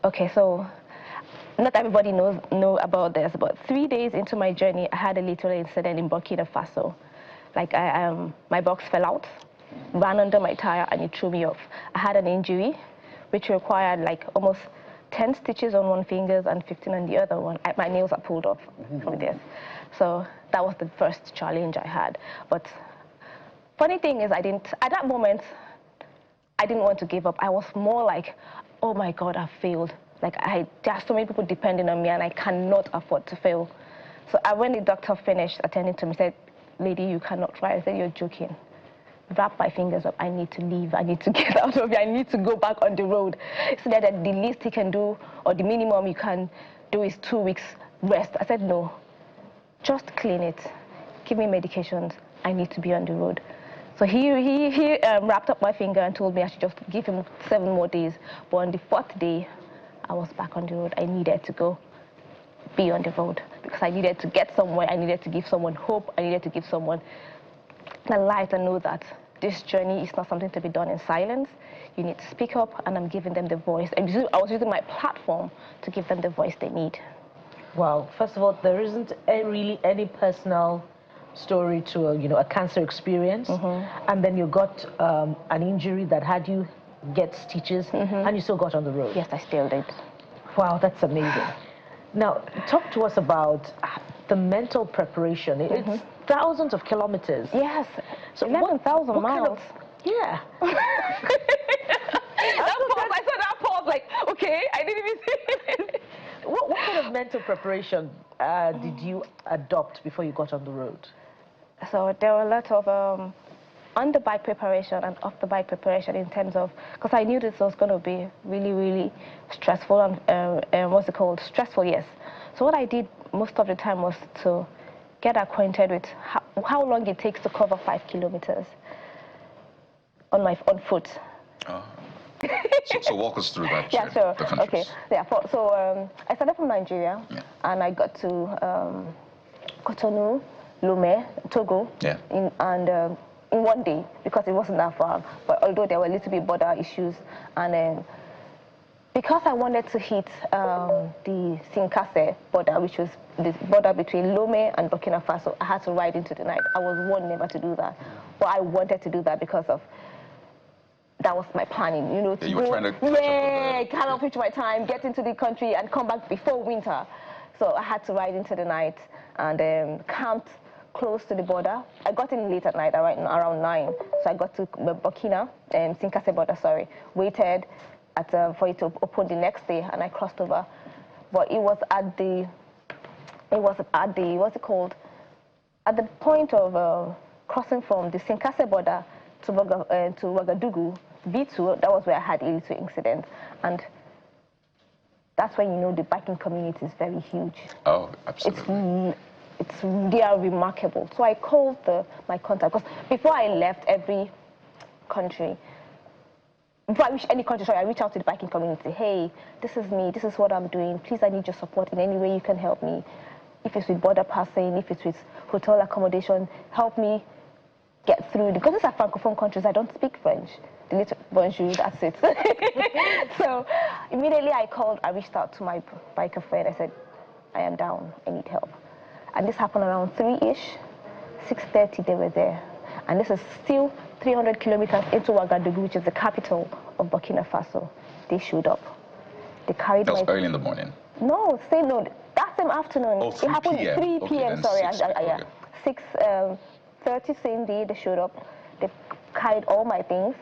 Okay, so not everybody know about this, but 3 days into my journey, I had a little incident in Burkina Faso. Like my box fell out, ran under my tire, and it threw me off. I had an injury, which required like almost 10 stitches on one finger and 15 on the other one. My nails are pulled off from this. So that was the first challenge I had. But funny thing is, at that moment, I didn't want to give up. I was more like, oh my God, I failed. Like there are so many people depending on me and I cannot afford to fail. So when the doctor finished attending to me, he said, lady, you cannot try. I said, you're joking. Wrap my fingers up. I need to leave. I need to get out of here. I need to go back on the road. So that the least he can do, or the minimum you can do, is 2 weeks rest. I said, no, just clean it. Give me medications. I need to be on the road. So he wrapped up my finger and told me I should just give him 7 more days. But on the 4th day, I was back on the road. I needed to be on the road because I needed to get somewhere. I needed to give someone hope. I needed to give someone a light and know that this journey is not something to be done in silence. You need to speak up, and I'm giving them the voice. I was using my platform to give them the voice they need. Wow. First of all, there isn't really any personal story to a cancer experience, and then you got an injury that had you get stitches, and you still got on the road. Yes, I still did. Wow, that's amazing. Now, talk to us about the mental preparation. It's thousands of kilometers. Yes, so 11,000 miles. Yeah. I said that pause like, okay, I didn't even see it. What kind of mental preparation did you adopt before you got on the road? So there were a lot of on-the-bike preparation and off-the-bike preparation in terms of, because I knew this was going to be really, really stressful and what's it called? Stressful, yes. So what I did most of the time was to get acquainted with how long it takes to cover 5 kilometers on foot. So walk us through that. Yeah, sure. Okay. Yeah. So I started from Nigeria, and I got to Cotonou, Lomé, Togo, in 1 day, because it wasn't that far. But although there were a little bit border issues, and because I wanted to hit the Sinkase border, which was the border between Lomé and Burkina Faso, I had to ride into the night. I was warned never to do that, but I wanted to do that because of that was my planning, to you were trying to kind of reach my time, get into the country, and come back before winter. So I had to ride into the night and camped close to the border. I got in late at night, around 9. So I got to Burkina, Sinkase border, sorry. Waited for it to open the next day, and I crossed over. But it was at the what's it called? At the point of crossing from the Sinkase border to Ouagadougou, B2, that was where I had a little incident. And that's when you know the biking community is very huge. Oh, absolutely. They are remarkable. So I called my contact, because before I left every country, before I reach any country, sorry, I reach out to the biking community. Hey, this is me, this is what I'm doing. Please, I need your support in any way you can help me. If it's with border passing, if it's with hotel accommodation, help me get through. Because these are Francophone countries, I don't speak French. The little bonjour, that's it. So immediately I reached out to my biker friend. I said, I am down, I need help. And this happened around 3-ish, 6:30 they were there. And this is still 300 kilometers into Ouagadougou, which is the capital of Burkina Faso. They showed up. They carried That was early in the morning? No, that same afternoon. Oh, 3 it happened p.m. 3 p.m., Okay, sorry. 6:30 same day they showed up. They carried all my things,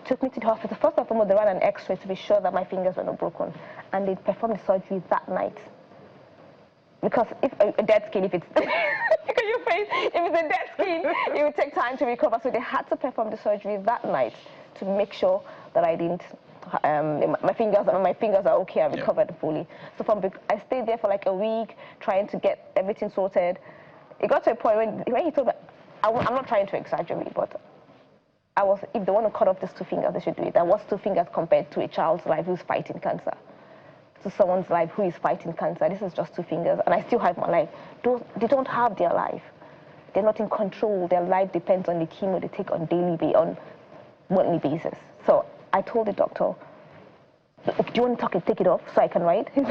took me to the hospital. First of all, they ran an x-ray to be sure that my fingers were not broken. And they performed the surgery that night. Because if a dead skin, if it's look at your face, if it's a dead skin, it would take time to recover. So they had to perform the surgery that night to make sure that I didn't. My fingers are okay. I recovered fully. So I stayed there for like a week trying to get everything sorted. It got to a point when he told me, I'm not trying to exaggerate, but if they want to cut off these 2 fingers, they should do it. And what's 2 fingers compared to a child's life who's fighting cancer? To someone's life who is fighting cancer, this is just 2 fingers, and I still have my life. They don't have their life. They're not in control. Their life depends on the chemo they take on monthly basis. So I told the doctor, Do you want to take it off so I can write? No,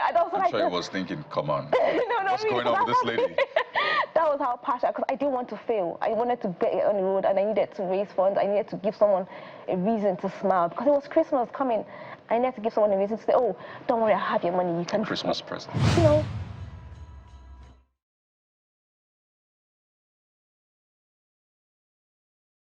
I don't. I'm sure he was thinking, come on, no, what's going on with this lady? That was how passionate, because I didn't want to fail. I wanted to get it on the road, and I needed to raise funds. I needed to give someone a reason to smile, because it was Christmas coming. I needed to give someone a reason to say, oh, don't worry, I have your money. You can. Christmas present. You know.